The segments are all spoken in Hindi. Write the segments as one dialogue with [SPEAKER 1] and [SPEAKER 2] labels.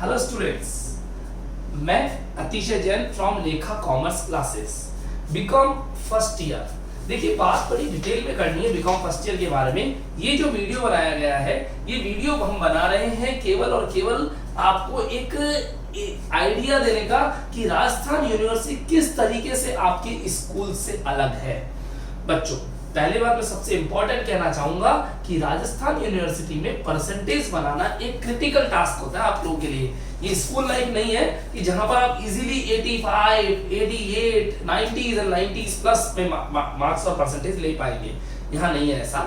[SPEAKER 1] हेलो स्टूडेंट्स, मैं Atishay Jain from Lekha commerce classes BCom first year. देखिए, बात बड़ी डिटेल में करनी है बीकॉम फर्स्ट ईयर के बारे में। ये जो वीडियो बनाया गया है, ये वीडियो हम बना रहे हैं केवल और केवल आपको एक आइडिया देने का कि राजस्थान यूनिवर्सिटी किस तरीके से आपके स्कूल से अलग है। बच्चों, पहले बात मैं सबसे इंपॉर्टेंट कहना चाहूंगा कि राजस्थान यूनिवर्सिटी में परसेंटेज बनाना एक क्रिटिकल टास्क होता है आप लोगों के लिए। ये स्कूल लाइफ नहीं है कि जहां पर आप इजीली 85, 88, 90s और 90s प्लस में मार्क्स और परसेंटेज ले पाएंगे। यहाँ नहीं है ऐसा।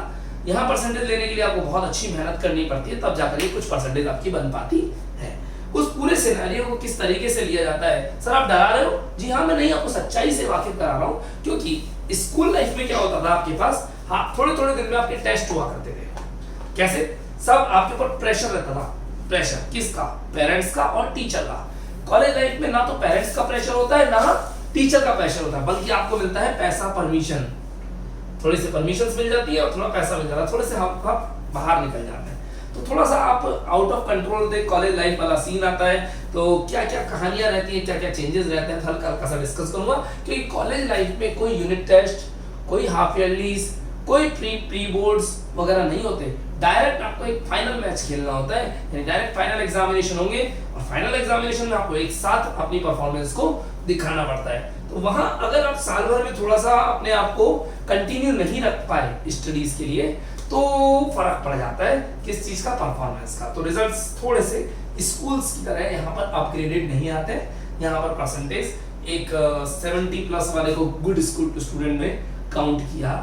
[SPEAKER 1] यहाँ परसेंटेज लेने के लिए आपको बहुत अच्छी मेहनत करनी पड़ती है, तब जाकर ये कुछ परसेंटेज आपकी बन पाती है। उस पूरे सिनेरियो को किस तरीके से लिया जाता है। सर आप डरा रहे हो? जी हाँ, मैं नहीं, आपको सच्चाई से वाकिफ करा रहा हूँ। क्योंकि स्कूल लाइफ में क्या होता था आपके पास, हाँ, थोड़े थोड़े दिन में आपके टेस्ट हुआ करते थे। कैसे? सब आपके ऊपर प्रेशर रहता था। प्रेशर किसका? पेरेंट्स का और टीचर का। कॉलेज लाइफ में ना तो पेरेंट्स का प्रेशर होता है, ना टीचर का प्रेशर होता है, बल्कि आपको मिलता है पैसा, परमिशन। थोड़ी सी परमिशन मिल जाती है और थोड़ा पैसा मिल जाता है, थोड़े से हम बाहर निकल जाते हैं। तो थोड़ा सा आप out of control they college life वाला सीन आता है। तो क्या क्या कहानियां रहती हैं, क्या क्या चेंजेस रहते हैं, हल्का हल्का सा डिस्कस करूंगा। क्योंकि कॉलेज लाइफ में कोई यूनिट टेस्ट, कोई हाफ ईयरलीज, कोई प्री बोर्ड्स वगैरह नहीं होते। डायरेक्ट आपको एक फाइनल मैच खेलना होता है, यानी डायरेक्ट फाइनल एग्जामिनेशन होंगे और फाइनल एग्जामिनेशन में आपको एक साथ अपनी परफॉर्मेंस को दिखाना पड़ता है। तो वहां अगर आप साल भर में थोड़ा सा अपने आप को कंटिन्यू नहीं रख पाए स्टडीज के लिए, तो फर्क पड़ जाता है किस चीज का, परफॉर्मेंस का। तो रिजल्ट्स थोड़े से स्कूल्स की तरह यहाँ पर अपग्रेडेड नहीं आते। यहाँ पर परसेंटेज एक 70 प्लस वाले को गुड स्टूडेंट में काउंट किया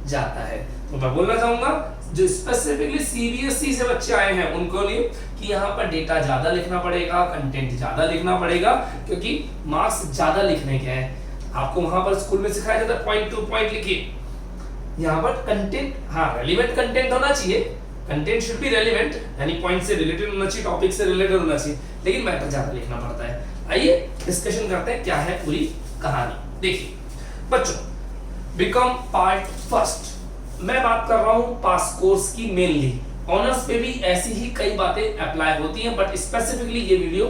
[SPEAKER 1] जाता है। तो मैं बोलना चाहूंगा जो स्पेसिफिकली सीबीएसई से बच्चे आए हैं उनको लिए कि यहाँ पर डेटा ज्यादा लिखना पड़ेगा, कंटेंट ज्यादा लिखना पड़ेगा, क्योंकि मार्क्स ज्यादा लिखने के हैं। आपको वहां पर स्कूल में सिखाया जाता है पॉइंट टू पॉइंट लिखिए। यहाँ पर कंटेंट, हाँ, रेलिवेंट कंटेंट होना चाहिए। कंटेंट शुड बी रेलिवेंट, यानी पॉइंट से रिलेटेड होना चाहिए, टॉपिक से रिलेटेड होना चाहिए, लेकिन मैटर ज्यादा लिखना पड़ता है। आइए डिस्कशन करते हैं क्या है पूरी कहानी। देखिए बच्चों, बीकॉम पार्ट फर्स्ट मैं बात कर रहा हूं पास कोर्स की मेनली। ऑनर्स पे भी ऐसी ही कई बातें अप्लाई होती हैं, बट स्पेसिफिकली ये video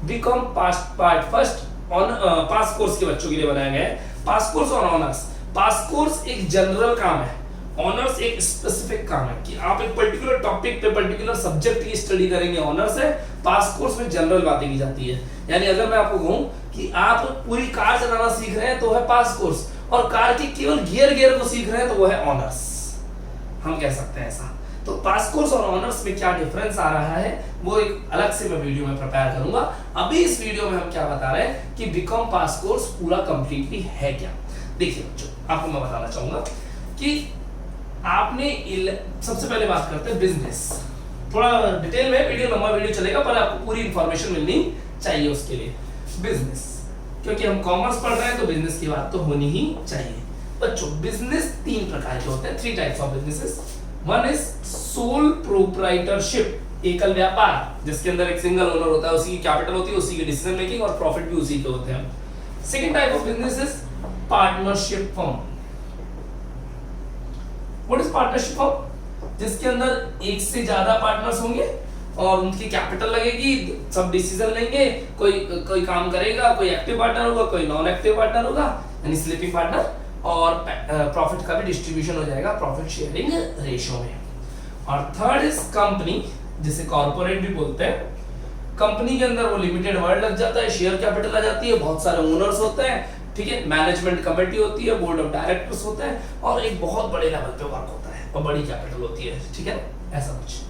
[SPEAKER 1] BCom part first on pass course के बच्चों के लिए बनाया गया है। पास कोर्स और ऑनर्स। पास कोर्स एक जनरल काम है, ऑनर्स एक स्पेसिफिक काम है कि आप एक पर्टिकुलर टॉपिक पे, पर्टिकुलर सब्जेक्ट की स्टडी करेंगे। ऑनर्स है, पास कोर्स में जनरल बातें की जाती है। यानी अगर मैं आपको कहूं कि आप पूरी कार चलाना सीख रहे हैं तो है पास कोर्स, और कार के केवल गियर को सीख रहे हैं तो वो है ऑनर्स। हम कह सकते हैं ऐसा। तो पास कोर्स और ऑनर्स में क्या डिफरेंस आ रहा है वो एक अलग से मैं वीडियो में प्रिपेयर करूंगा। अभी इस वीडियो में हम क्या बता रहे हैं कि बीकॉम पास कोर्स पूरा कंप्लीटली है क्या। देखिए बच्चों, आपको मैं बताना चाहूंगा कि आपने सबसे पहले बात करते हैं बिजनेस। थोड़ा डिटेल में वीडियो, लंबा वीडियो चलेगा, पर आपको पूरी इंफॉर्मेशन मिलनी चाहिए उसके लिए। बिजनेस, क्योंकि हम कॉमर्स पढ़ रहे हैं तो बिजनेस की बात तो होनी ही चाहिए। बच्चों, बिजनेस 3 प्रकार के होते हैं, 3 types of businesses. One is sole proprietorship, एकल व्यापार, जिसके अंदर एक सिंगल ओनर होता है, उसी की कैपिटल होती है, उसी की डिसीजन मेकिंग और प्रॉफिट भी उसी के होते हैं। Second type of business is partnership firm. What is partnership firm? जिसके अंदर एक से ज्यादा पार्टनर्स होंगे और उनकी कैपिटल लगेगी, सब डिसीजन लेंगे, कोई काम करेगा, कोई एक्टिव पार्टनर होगा, कोई नॉन एक्टिव पार्टनर होगा, यानी स्लीपिंग पार्टनर, और प्रॉफिट का भी डिस्ट्रीब्यूशन हो जाएगा प्रॉफिट शेयरिंग रेशियो में। और थर्ड इज कंपनी, जिसे कॉर्पोरेट भी बोलते हैं। कंपनी के अंदर वो लिमिटेड वर्ड लग जाता है, शेयर कैपिटल आ जाती है, बहुत सारे ओनर्स होते हैं, ठीक है, मैनेजमेंट कमेटी होती है, बोर्ड ऑफ डायरेक्टर्स होता है, और एक बहुत बड़े लेवल पे वर्क होता है और बड़ी कैपिटल होती है, ठीक है, ऐसा कुछ।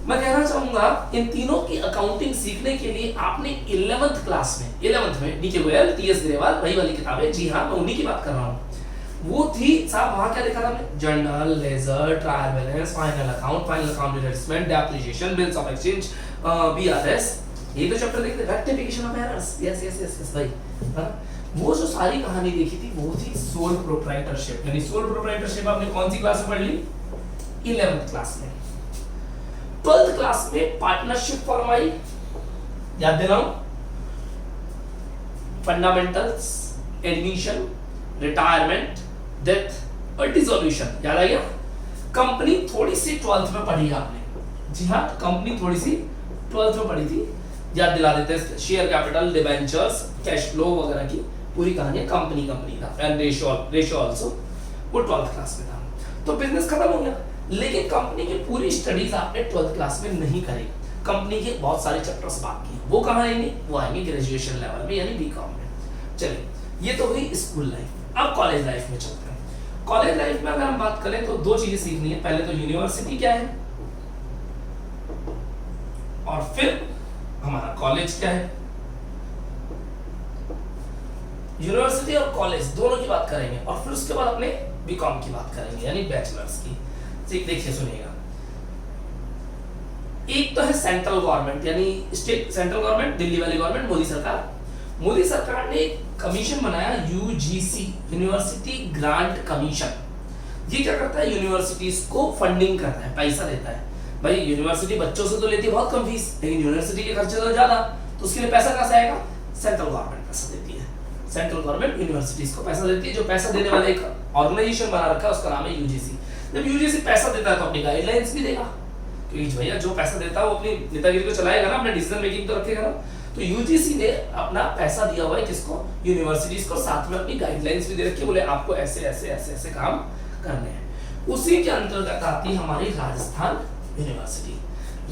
[SPEAKER 1] मैं कहना चाहूंगा इन तीनों की अकाउंटिंग सीखने के लिए आपने 11th क्लास में, 11th में डीके गोयल, टीएस ग्रेवाल, वही वाली किताबें, जी हाँ, मैं उन्हीं की बात कर रहा हूँ, वो थी साहब। वहां क्या लिखा था हमने? Journal, ledger, trial balance, final account disbursement, depreciation, bills of exchange, BRS, ये तो चैप्टर देखते, रेक्टिफिकेशन ऑफ एरर्स, यस भाई। वो जो सारी कहानी देखी थी वो थी सोल प्रोप्राइटरशिप। यानी सोल प्रोप्राइटरशिप आपने कौन सी क्लास में पढ़ ली? 11th क्लास में। 12th क्लास में पार्टनरशिप फॉर्म आई, याद दिलाऊं? फंडामेंटल्स, एडमिशन, रिटायरमेंट, डेथ और डिसोल्यूशन, याद आ गया? कंपनी थोड़ी सी 12th में पढ़ी आपने, जी हाँ, कंपनी थोड़ी सी 12th में पढ़ी थी। याद दिला देते हैं, share capital, debentures, cash flow वगैरह की पूरी कहानी कंपनी था, एंड रेशियो आल्सो, वो 12th क्लास में था। तो बिजनेस खत्म हो गया, लेकिन कंपनी की पूरी स्टडीज आपने 12th क्लास में नहीं करी, कंपनी के बहुत सारे चैप्टर्स बाकी हैं, वो कहाँ आएंगे, वो आएंगे ग्रेजुएशन लेवल में यानी बीकॉम में। चलिए, ये तो हुई स्कूल लाइफ। अब कॉलेज लाइफ में चलते हैं। कॉलेज लाइफ में अगर हम बात करें तो दो चीजें सीखनी है, पहले तो यूनिवर्सिटी क्या है और फिर हमारा कॉलेज क्या है। यूनिवर्सिटी और कॉलेज दोनों की बात करेंगे और फिर उसके बाद अपने बीकॉम की बात करेंगे यानी बैचलर्स की। देखिए सुनिएगा, एक तो है सेंट्रल गवर्नमेंट यानी स्टेट, सेंट्रल गवर्नमेंट, दिल्ली वाली गवर्नमेंट, मोदी सरकार। मोदी सरकार ने एक कमीशन बनाया यूजीसी, यूनिवर्सिटी ग्रांट कमीशन। ये क्या करता है, यूनिवर्सिटीज को फंडिंग करता है, पैसा देता है। भाई यूनिवर्सिटी बच्चों से तो लेती है बहुत कम फीस, लेकिन यूनिवर्सिटी के खर्चे तो ज्यादा, तो उसके लिए पैसा कहां से आएगा, सेंट्रल गवर्नमेंट पैसा देती है। सेंट्रल गवर्नमेंट यूनिवर्सिटीज को पैसा देती है, जो पैसा देने वाला एक ऑर्गेनाइजेशन बना रखा है उसका नाम है यूजीसी। जब यूजीसी पैसा देता है तो अपनी गाइडलाइंस भी देगा, क्योंकि भैया जो पैसा देता है वो अपनी नेतागिरी को चलाएगा ना, अपने डिसीजन मेकिंग तो रखेगा ना। तो यूजीसी ने अपना पैसा दिया हुआ है किसको, यूनिवर्सिटीज को, साथ में अपनी गाइडलाइंस भी दे रखी है, बोले आपको ऐसे ऐसे ऐसे ऐसे काम करने हैं। उसी के अंतर्गत आती है हमारी राजस्थान यूनिवर्सिटी।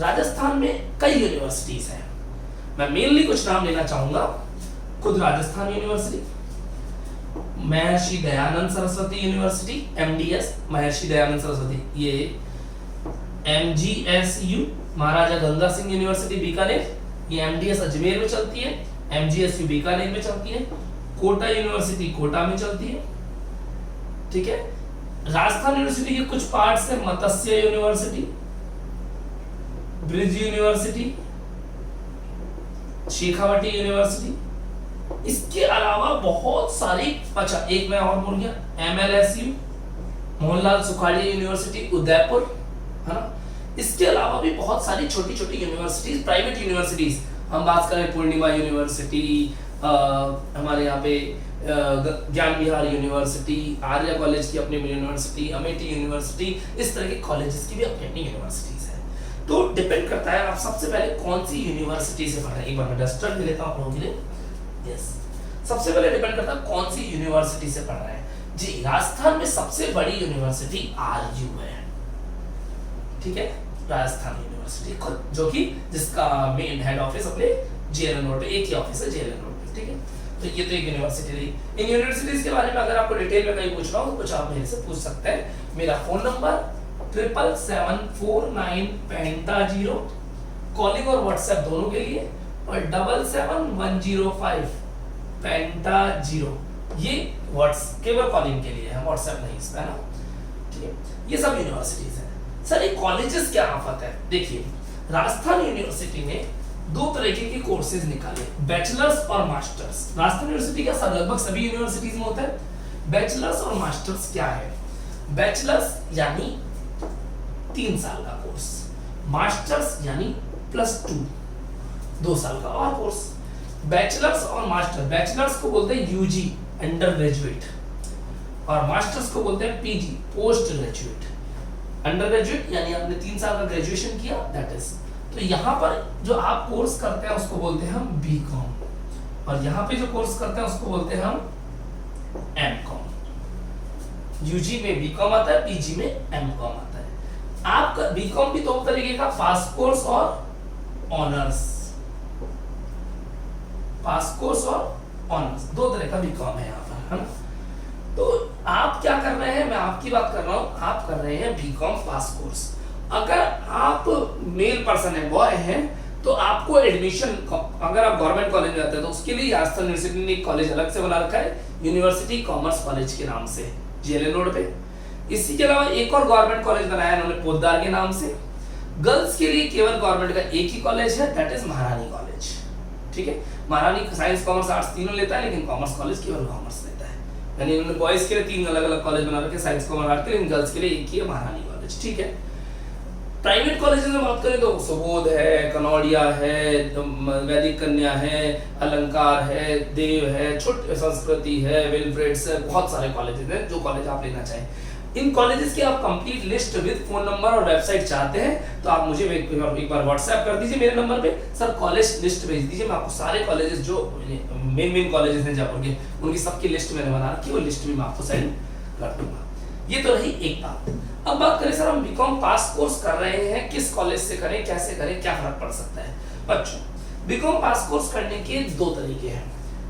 [SPEAKER 1] राजस्थान में कई यूनिवर्सिटीज हैं, मैं मेनली कुछ नाम लेना चाहूंगा। खुद Rajasthan university, Maharshi Dayanand Saraswati university, MDS, Maharshi Dayanand Saraswati, ये एमजीएसयू, महाराजा गंगा सिंह यूनिवर्सिटी बीकानेर, ये एमडीएस अजमेर में चलती है, एमजीएसयू बीकानेर में चलती है, कोटा यूनिवर्सिटी कोटा में चलती है, ठीक है। राजस्थान यूनिवर्सिटी के कुछ पार्ट्स है, Matsya university, Brij university, Shekhawati university. इसके अलावा बहुत सारी, अच्छा एक मैं और बोल गया, एमएलएसयू, मोहनलाल सुखाड़िया यूनिवर्सिटी उदयपुर, है ना। इसके अलावा भी बहुत सारी छोटी छोटी यूनिवर्सिटीज, प्राइवेट यूनिवर्सिटीज, हम बात करें पूर्णिमा यूनिवर्सिटी, हमारे यहाँ पे ज्ञान विहार यूनिवर्सिटी, आर्या कॉलेज की अपनी यूनिवर्सिटी, अमेठी यूनिवर्सिटी, इस तरह के कॉलेजेस की भी अपनी अपनी यूनिवर्सिटीज है। तो डिपेंड करता है आप सबसे पहले कौन सी यूनिवर्सिटी से पढ़ रहे हैं। एक बार मैं डस्टर भी लेता हूं आप लोगों के लिए, यस। सबसे पहले डिपेंड करता है कौन सी यूनिवर्सिटी से पढ़ रहे हैं। जी, राजस्थान में सबसे बड़ी यूनिवर्सिटी आरयू है, ठीक है, राजस्थान यूनिवर्सिटी खुद, जो कि जिसका मेन हेड ऑफिस अपने जेएलएन रोड पे, एक ही ऑफिस है जेएलएन रोड पे, ठीक है। तो ये तो एक यूनिवर्सिटी रही। इन यूनिवर्सिटीज के बारे में अगर आपको डिटेल में कहीं पूछना हो तो कुछ आप मेरे से पूछ सकते हैं। मेरा फोन नंबर 777495 कॉलिंग और व्हाट्सएप दोनों के लिए, और 77105 0, ये केवल कॉलिंग के लिए है, व्हाट्सएप नहीं इस पे ना, ठीक है। ये सब यूनिवर्सिटीज हैं। सर ये कॉलेजेस क्या आफत है, देखिए राजस्थान यूनिवर्सिटी ने दो तरीके के कोर्सेज निकाले, बैचलर्स और मास्टर्स। राजस्थान यूनिवर्सिटी का लगभग सभी यूनिवर्सिटीज में होता है। बैचलर्स और मास्टर्स क्या है, बैचलर्स यानी 3 साल का कोर्स, मास्टर्स यानी +2 2 साल का और कोर्स। बैचलर्स और मास्टर, बैचलर्स को बोलते हैं यूजी अंडर ग्रेजुएट, और मास्टर्स को बोलते हैं PG post graduate. Under graduate यानी आपने 3 साल का ग्रेजुएशन किया, दैट इज। तो यहाँ पर जो आप कोर्स करते हैं उसको बोलते हैं हम बीकॉम, और यहाँ पे जो कोर्स करते हैं उसको बोलते हैं हम एमकॉम। यूजी में बीकॉम आता है, पीजी में एमकॉम आता है। आपका बीकॉम भी 2 तरीके का, पास कोर्स और ऑनर्स। पास कोर्स और ऑनर्स 2 तरह का बीकॉम है यहाँ पर, है ना। तो आप क्या कर रहे हैं, मैं आपकी बात कर रहा हूँ, आप कर रहे हैं बीकॉम पास कोर्स। अगर आप मेल पर्सन है, बॉय हैं, तो आपको एडमिशन, अगर आप गवर्नमेंट कॉलेज में जाते हैं तो उसके लिए राजस्थान यूनिवर्सिटी ने एक कॉलेज अलग से बना रखा है, यूनिवर्सिटी कॉमर्स कॉलेज के नाम से, जेएलएन रोड पे। इसी के अलावा एक और गवर्नमेंट कॉलेज बनाया उन्होंने पोद्दार के नाम से। गर्ल्स के लिए केवल गवर्नमेंट का एक ही कॉलेज है, दैट इज महारानी कॉलेज, ठीक है। महारानी साइंस कॉमर्स आर्ट्स तीनों लेता है, लेकिन कॉमर्स कॉलेज केवल कॉमर्स लेता है। यानी उन्होंने बॉयज के लिए 3 अलग अलग कॉलेज बना रखे, साइंस कॉमर्स आर्ट्स के, लेकिन गर्ल्स के लिए एक ही है, महारानी कॉलेज, ठीक है। प्राइवेट कॉलेज में बात करें तो सुबोध है, कनौड़िया है, वैदिक कन्या है, अलंकार है, देव है, छोटे संस्कृति है, विलफ्रेड्स है, बहुत सारे कॉलेजेस हैं, जो कॉलेज आप लेना चाहें। इन कॉलेजेस की आप complete list with phone number और वेबसाइट चाहते हैं तो आप मुझे एक बार व्हाट्सएप कर दीजिए मेरे नंबर पे, सर कॉलेज लिस्ट भेज दीजिए, मैं आपको सारे कॉलेजेस जो मेन कॉलेजेस हैं जयपुर के उनकी सबकी लिस्ट मैंने बना रखी है, वो लिस्ट भी मैं आपको सेंड कर दूंगा। ये तो रही एक बात। अब बात करें सर हम बीकॉम पास कोर्स कर रहे हैं, किस कॉलेज से करें, कैसे करें, क्या फर्क पड़ सकता है। बच्चों बीकॉम पास कोर्स करने के दो तरीके हैं,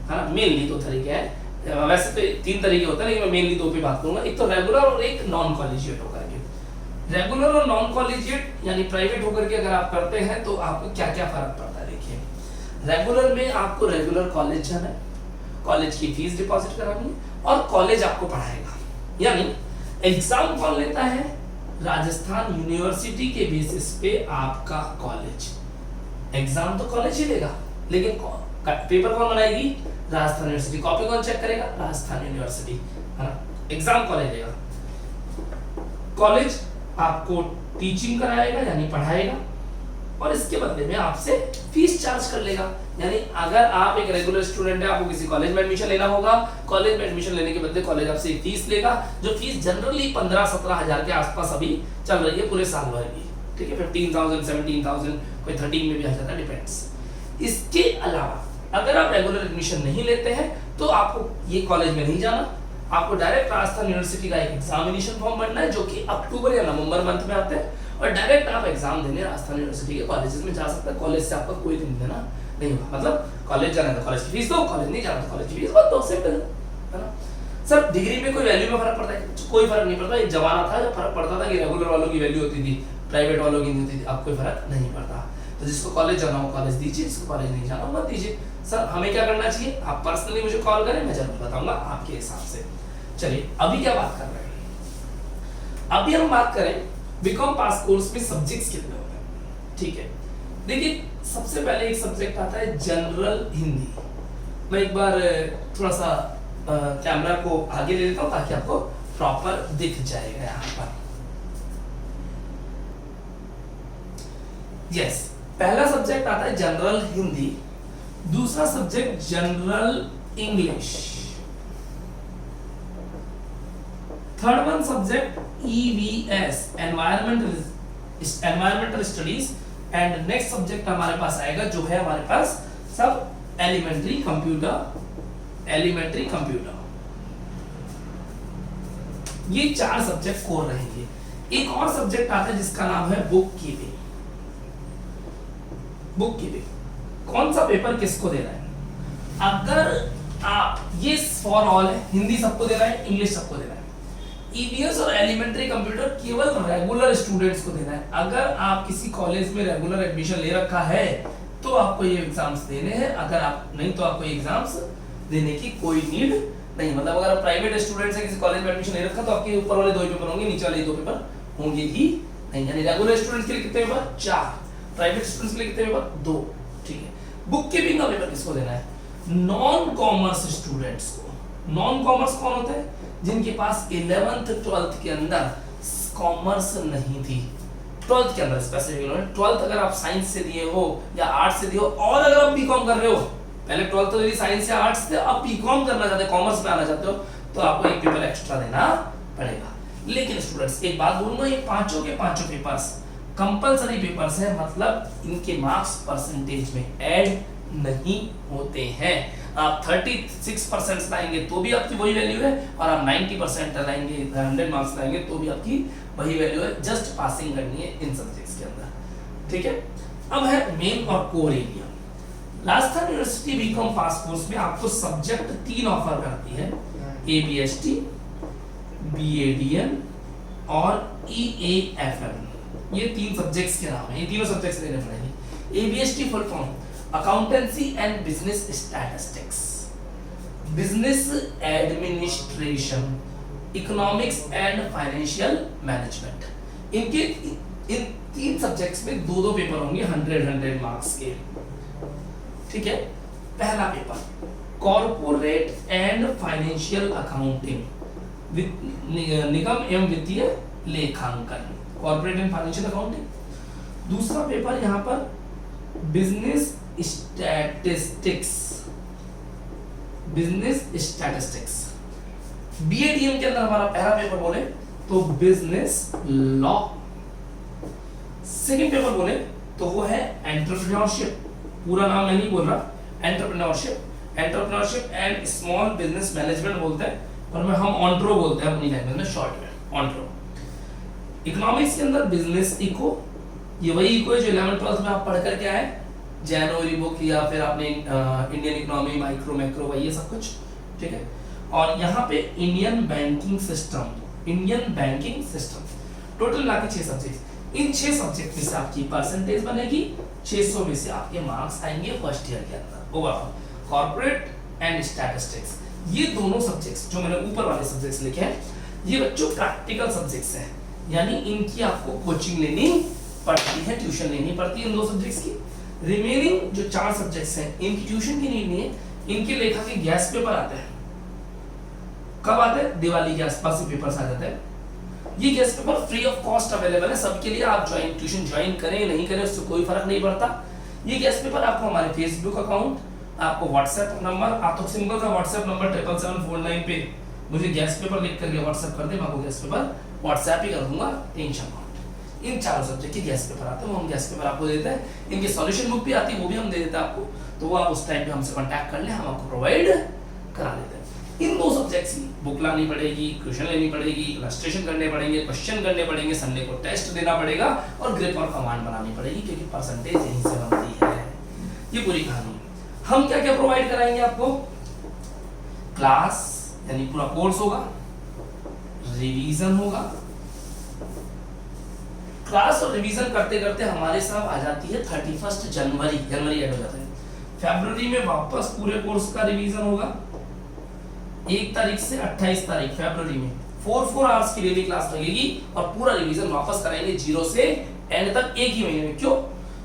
[SPEAKER 1] है ना, मेनली दो तरीके हैं, वैसे तो तीन तरीके होते हैं लेकिन मैं मेनली दो पे बात करूंगा, एक तो रेगुलर और एक नॉन कॉलेजिएट होकर के। रेगुलर और नॉन कॉलेजिएट यानी प्राइवेट होकर के अगर आप करते हैं तो आपको क्या क्या फर्क पड़ता है। देखिए रेगुलर में आपको रेगुलर कॉलेज जाना है, कॉलेज की फीस डिपॉजिट करानी है और कॉलेज आपको पढ़ाएगा, यानी एग्जाम कौन लेता है, राजस्थान यूनिवर्सिटी के बेसिस पे आपका कॉलेज, एग्जाम तो कॉलेज ही लेगा लेकिन पेपर कौन बनाएगी, राजस्थान यूनिवर्सिटी, कॉपी कौन चेक करेगा, राजस्थान यूनिवर्सिटी, है ना, एग्जाम कॉलेज लेगा। कॉलेज आपको टीचिंग कराएगा यानी पढ़ाएगा और इसके बदले में आपसे फीस चार्ज कर लेगा, यानी अगर आप एक रेगुलर स्टूडेंट है, आपको किसी कॉलेज में एडमिशन लेना होगा, कॉलेज में एडमिशन लेने के बदले कॉलेज आपसे फीस लेगा, जो फीस जनरली 15-17 हजार के आसपास अभी चल रही है पूरे साल भर की, ठीक है, 15,000 17,000 कोई 13 में भी आ जाता है, डिपेंड्स। इसके अलावा अगर आप रेगुलर एडमिशन नहीं लेते हैं तो आपको ये कॉलेज में नहीं जाना, आपको डायरेक्ट राजस्थान यूनिवर्सिटी का एक एग्जामिनेशन फॉर्म भरना है जो कि अक्टूबर या नवंबर मंथ में आते हैं और डायरेक्ट आप एग्जाम देने राजस्थान यूनिवर्सिटी के कॉलेजेस में जा सकते हैं, कॉलेज से आपका कोई लेना देना नहीं होगा, मतलब कॉलेज जाना है तो कॉलेज की फीस दो, कॉलेज नहीं जाना तो कॉलेज की फीस दो, सिंपल है ना। सर डिग्री में कोई वैल्यू में फर्क पड़ता है, कोई फर्क नहीं पड़ता, एक जमाना था जब फर्क पड़ता था कि रेगुलर वालों की वैल्यू होती थी, प्राइवेट वालों की नहीं होती थी, अब कोई फर्क नहीं पड़ता। तो जिसको कॉलेज जाना हो कॉलेज दीजिए, जिसको कॉलेज नहीं जाना हो मत दीजिए। सर हमें क्या करना चाहिए, आप पर्सनली मुझे कॉल करें, मैं जरूर बताऊंगा आपके हिसाब से। चलिए अभी क्या बात कर रहे हैं, अभी हम बात करें बीकॉम पास कोर्स में सब्जेक्ट्स कितने होते हैं, ठीक है। देखिए सबसे पहले एक सब्जेक्ट आता है जनरल हिंदी, मैं एक बार थोड़ा सा कैमरा को आगे ले लेता हूं ताकि आपको प्रॉपर दिख जाएगा यहाँ पर। यस, पहला सब्जेक्ट आता है जनरल हिंदी, दूसरा subject general English, third one subject EVS environmental studies and next subject हमारे पास आएगा जो है हमारे पास सब एलिमेंट्री कंप्यूटर। ये चार सब्जेक्ट कोर रहेंगे। एक और सब्जेक्ट आता है जिसका नाम है बुक कीपिंग। कौन सा पेपर किसको देना है, अगर आप ये फॉर ऑल है, हिंदी सबको देना है, इंग्लिश सबको देना है। EVS और एलिमेंट्री कंप्यूटर केवल रेगुलर स्टूडेंट्स को देना है। अगर आप किसी कॉलेज में रेगुलर एडमिशन ले रखा है तो आपको ये एग्जाम्स देने हैं, अगर आप नहीं तो आपको एग्जाम्स देने की कोई नीड नहीं। मतलब अगर आप प्राइवेट स्टूडेंट्स हैं, किसी कॉलेज में एडमिशन ले रखा तो आपके ऊपर वाले 2 पेपर होंगे, नीचे वाले 2 पेपर होंगे ही नहीं। यानी रेगुलर स्टूडेंट्स के लिए कितने पेपर, 4, प्राइवेट स्टूडेंट्स के लिए कितने पेपर, 2, ठीक है। बुक कीपिंग का पेपर किसको देना है, नॉन कॉमर्स स्टूडेंट्स को। नॉन कॉमर्स कौन होते हैं, जिनके पास 11th 12th के अंदर कॉमर्स नहीं थी, 12th के अंदर स्पेसिफिक 12th अगर आप साइंस से दिए हो या आर्ट्स से दिए हो, और अगर आप बीकॉम कर रहे हो, पहले 12th तो यदि साइंस या आर्ट्स से, अब बीकॉम करना चाहते हो, कॉमर्स में आना चाहते हो, तो आपको एक पेपर एक्स्ट्रा देना पड़ेगा। लेकिन स्टूडेंट्स एक बात बोलूंगा, ये पांचों के पांचों पेपर्स कंपलसरी पेपर्स है, मतलब इनके मार्क्स परसेंटेज में ऐड नहीं होते हैं। आप 36% लाएंगे तो भी आपकी वही वैल्यू है, और आप 90% लाएंगे, 100 मार्क्स लाएंगे तो भी आपकी वही वैल्यू है। जस्ट पासिंग करनी है इन सब्जेक्ट्स के अंदर, ठीक है। अब है मेन और core area. Rajasthan university BCom pass course में आपको सब्जेक्ट 3 ऑफर करती है, ABST, BADM और EAFM। ये 3 सब्जेक्ट्स के नाम है, ये तीनों सब्जेक्ट्स लेने पड़ेंगे। ABST full form accountancy and business statistics, business administration, economics and financial management. इनके इन 3 सब्जेक्ट्स में 2-2 पेपर होंगे 100 मार्क्स के, ठीक है। पहला paper corporate and financial accounting, निगम एवं वित्तीय लेखांकन, कॉर्पोरेट एंड फाइनेंशियल अकाउंटिंग। दूसरा पेपर यहाँ पर बिजनेस स्टैटिस्टिक्स, BADM के अंदर हमारा पहला पेपर बोले तो बिजनेस लॉ। सेकंड पेपर बोले तो वो है एंटरप्रेन्योरशिप, पूरा नाम मैं नहीं बोल रहा, entrepreneurship and small business management बोलते हैं, पर में हम ऑन्ट्रो बोलते हैं अपनी लैंग्वेज में, शॉर्ट में ऑन्ट्रो। इकोनॉमिक्स के अंदर बिजनेस इको, ये वही इको है जो 11th-12th में आप पढ़ कर के आए, जैनोरी बुक या फिर आपने इंडियन इकोनॉमी, माइक्रो मैक्रो, वही है सब कुछ, ठीक है। और यहाँ पे इंडियन बैंकिंग सिस्टम, टोटल मिला के 6 सब्जेक्ट। इन 6 सब्जेक्ट में से आपकी परसेंटेज बनेगी, 600 में से आपके मार्क्स आएंगे फर्स्ट ईयर के अंदर ओवरऑल। कॉर्पोरेट एंड स्टैटिस्टिक्स, ये दोनों सब्जेक्ट्स जो मैंने ऊपर वाले सब्जेक्ट्स लिखे हैं, ये बच्चों प्रैक्टिकल सब्जेक्ट्स हैं, यानी इनकी आपको कोचिंग लेनी पड़ती है, ट्यूशन लेनी पड़ती है इन 2 सब्जेक्ट्स की। रिमेनिंग जो 4 सब्जेक्ट्स हैं इनकी ट्यूशन की नीड नहीं है, इनके लेखा के गैस पेपर आते हैं। कब आते हैं? दिवाली के आसपास ही पेपर्स आ जाते हैं। ये gas paper free of cost available है सबके लिए, आप ट्यूशन ज्वाइन करें नहीं करें उससे कोई फर्क नहीं पड़ता। ये गैस पेपर आपको हमारे फेसबुक अकाउंट, आपको व्हाट्सएप नंबर, आप तो सिंपल सा व्हाट्सएप नंबर 77749 पे मुझे गैस पेपर लिख करके व्हाट्सएप कर दे, मैं आपको गैस पेपर व्हाट्सएप ही कर दूंगा, टेंशन मत। इन 4 सब्जेक्ट के गैस पेपर आते हैं, वो हम गैस पेपर आपको देते हैं। इनकी सॉल्यूशन बुक भी आती है, वो भी हम दे देते हैं आपको, तो वो आप उस टाइम पे हमसे कांटेक्ट कर लें, हम आपको प्रोवाइड करा देते हैं। इन 2 सब्जेक्ट्स की बुक लानी पड़ेगी, क्वेश्चन लेनी पड़ेगी, इलस्ट्रेशन करने पड़ेंगे, क्वेश्चन करने पड़ेंगे, संडे को टेस्ट देना पड़ेगा और ग्रिप और कमांड बनानी पड़ेगी, क्योंकि परसेंटेज यहीं से बनती है। ये पूरी कहानी। हम क्या क्या प्रोवाइड कराएंगे आपको? क्लास यानी पूरा कोर्स होगा, रिवीजन होगा। क्लास और रिवीजन करते करते हमारे साथ आ जाती है 31 जनवरी ऐड हो जाता है। फरवरी में वापस पूरे कोर्स का रिवीजन होगा, 1 तारीख से 28 तारीख फरवरी में 4 आवर्स की डेली क्लास लगेगी और पूरा रिवीजन वापस कराएंगे 0 से एंड तक, एक ही महीने में। क्यों?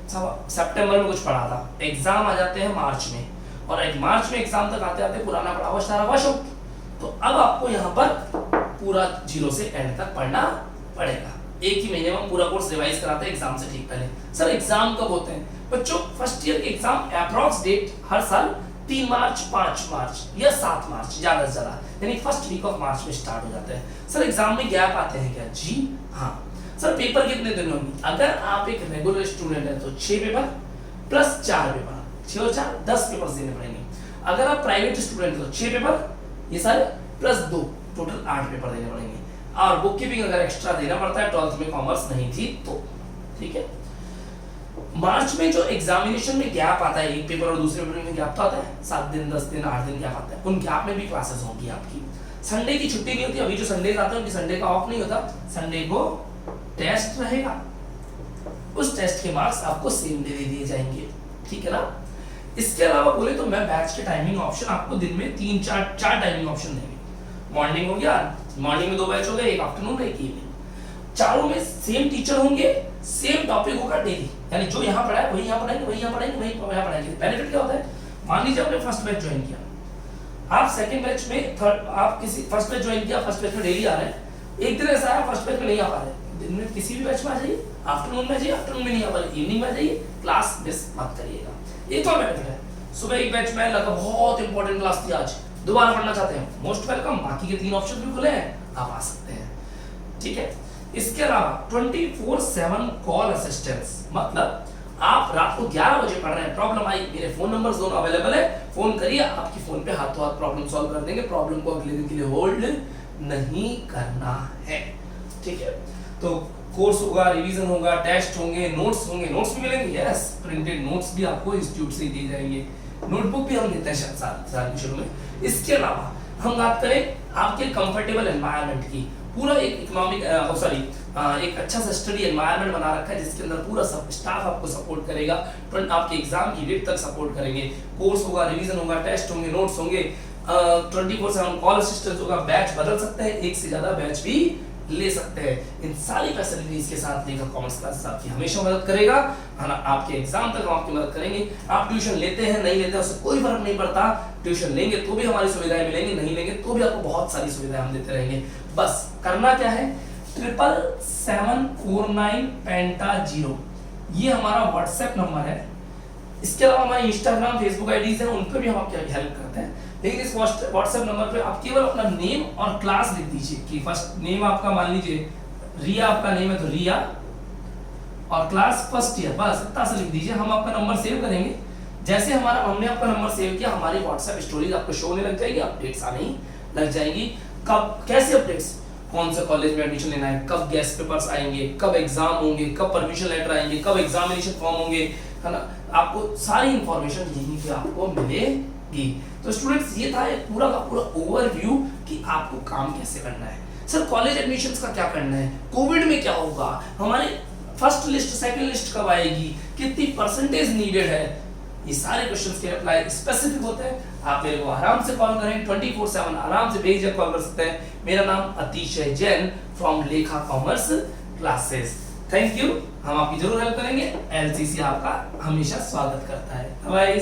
[SPEAKER 1] सितंबर में कुछ पढ़ा था, एग्जाम आ जाते हैं मार्च में, और एक मार्च में एग्जाम तक आते आते पुराना पढ़ा हुआ सारा वश हो, तो अब आपको यहाँ पर पूरा 0 से एंड तक पढ़ना पड़ेगा। एक ही महीने में पूरा कोर्स रिवाइज कराते हैं एग्जाम से ठीक पहले। सर एग्जाम कब होते हैं? बच्चों फर्स्ट ईयर के एग्जाम अप्रॉक्स डेट हर साल 3 मार्च, 5 मार्च या 7 मार्च ज्यादा से ज्यादा, यानी फर्स्ट वीक ऑफ मार्च में स्टार्ट हो जाते हैं। सर एग्जाम में गैप आते हैं क्या? जी हाँ। सर पेपर कितने दिन होंगे? अगर आप एक रेगुलर स्टूडेंट है तो 6 पेपर प्लस 4 पेपर, 6 और 4 10 पेपर देने पड़ेंगे। अगर आप प्राइवेट स्टूडेंट है तो 6 पेपर ये सारे प्लस 2 टोटल 8 पेपर देने पड़ेंगे। और बुक कीपिंग अगर एक्स्ट्रा देना पड़ता है, 12th में कॉमर्स नहीं थी तो, ठीक है। मार्च में जो एग्जामिनेशन में गैप आता है, एक पेपर और दूसरे पेपर में गैप तो आता है, 7 दिन 10 दिन 8 दिन गैप आता है, उन गैप में भी क्लासेस होंगी आपकी। संडे की छुट्टी नहीं होती, अभी जो संडे आते हैं उनकी संडे का ऑफ नहीं होता, संडे को टेस्ट रहेगा, उस टेस्ट के मार्क्स आपको सेम डे दे दिए जाएंगे, ठीक है ना। इसके अलावा बोले तो मैं बैच के टाइमिंग ऑप्शन आपको दिन में 3-4 टाइमिंग ऑप्शन देंगे। मॉर्निंग हो गया, मॉर्निंग में 2 बैच हो गए, एक आफ्टरनून एक इवनिंग, चारों में सेम टीचर होंगे, सेम टॉपिक होगा डेली, यानी जो यहाँ पढ़ाए वही यहाँ पढ़ाएंगे, वही यहाँ पढ़ाएंगे, वही यहाँ पढ़ाएंगे। बेनिफिट क्या होता है? मान लीजिए आपने फर्स्ट बैच ज्वाइन किया, आप सेकंड बैच में आप किसी फर्स्ट बैच ज्वाइन किया, फर्स्ट बैच में डेली आ रहे हैं, एक दिन ऐसा है फर्स्ट बैच में नहीं आ पा रहे, दिन में किसी भी बैच में आ जाइए, आफ्टरनून में आ जाइए, आफ्टरनून में नहीं आ पा रहे इवनिंग में आ जाइए, क्लास मिस मत करिएगा। ये तो बेनिफिट है। सुबह एक बैच में लगा बहुत इंपॉर्टेंट क्लास थी आज, दोबारा पढ़ना चाहते हैं, मोस्ट वेलकम, बाकी के 3 ऑप्शन भी खुले हैं, आप आ सकते हैं, ठीक है। इसके अलावा 24/7 कॉल असिस्टेंस, मतलब आप रात को 11 बजे पढ़ रहे हैं, प्रॉब्लम आई, मेरे फोन नंबर्स दोनों अवेलेबल है, फोन करिए, आपकी फोन पे हाथों हाथ प्रॉब्लम सॉल्व कर देंगे, प्रॉब्लम को अगले दिन के लिए होल्ड नहीं करना है, ठीक है। तो कोर्स होगा, रिवीजन होगा, टेस्ट होंगे, नोट्स होंगे, नोट्स भी मिलेंगे, यस, प्रिंटेड नोट्स भी आपको इंस्टीट्यूट से दिए जाएंगे, नोटबुक भी हम देते हैं साल के शुरू में। इसके अलावा हम बात करें आपके कंफर्टेबल एनवायरनमेंट की, पूरा एक इकोनॉमिक एक अच्छा सा स्टडी एनवायरनमेंट बना रखा है जिसके अंदर पूरा सब स्टाफ आपको सपोर्ट करेगा, आपके एग्जाम की डेट तक सपोर्ट करेंगे, कोर्स होगा, रिवीजन होगा, टेस्ट होंगे, नोट्स होंगे, 24/7 कॉल असिस्टेंस होगा, बैच बदल सकते हैं, एक से ज्यादा बैच भी ले सकते हैं। इन सारी फैसिलिटीज के साथ लेखा कॉमर्स क्लासेस आपकी हमेशा मदद करेगा, है ना, आपके एग्जाम तक हम आपकी मदद करेंगे। आप ट्यूशन लेते हैं नहीं लेते हैं उससे कोई फर्क नहीं पड़ता, ट्यूशन लेंगे तो भी हमारी सुविधाएं मिलेंगी, नहीं लेंगे तो भी आपको बहुत सारी सुविधाएं हम देते रहेंगे। बस करना क्या है, 77749 ये हमारा व्हाट्सएप नंबर है। इसके अलावा हमारे इंस्टाग्राम फेसबुक आईडीज हैं, उन पर भी हम आपकी हेल्प करते हैं, लेकिन इस व्हाट्सएप नंबर पे आप केवल अपना नेम और क्लास लिख दीजिए कि फर्स्ट नेम आपका मान लीजिए रिया, आपका नेम है तो रिया और क्लास फर्स्ट ईयर, बस इतना सा लिख दीजिए। हम आपका नंबर सेव करेंगे। जैसे हमने आपका नंबर सेव किया, हमारी व्हाट्सएप स्टोरीज आपको शो होने लग जाएगी, अपडेट्स आने ही लग जाएंगी। कब, कैसे अपडेट्स, कौन से कॉलेज में एडमिशन लेना है, कब गेस्ट पेपर्स आएंगे, कब एग्जाम होंगे, कब परमिशन लेटर आएंगे, कब एग्जामिनेशन फॉर्म होंगे, है ना, आपको सारी इंफॉर्मेशन यहीं पे आपको मिलेगी। तो स्टूडेंट्स ये था एक पूरा का पूरा ओवरव्यू कि आपको काम कैसे करना है। सर कॉलेज एडमिशंस का क्या करना है, कोविड में क्या होगा, हमारे फर्स्ट लिस्ट सेकंड लिस्ट कब आएगी, कितनी परसेंटेज नीडेड है, ये सारे क्वेश्चंस के रिप्लाई स्पेसिफिक होते हैं। आप मेरे को आराम से कॉल करें, 24/7 आराम से बेझिझक कॉल कर सकते हैं। मेरा नाम अतिशय Jain from Lekha commerce classes. Thank you, हम आपकी जरूर हेल्प करेंगे। एलसीसी आपका हमेशा स्वागत करता है। बाय।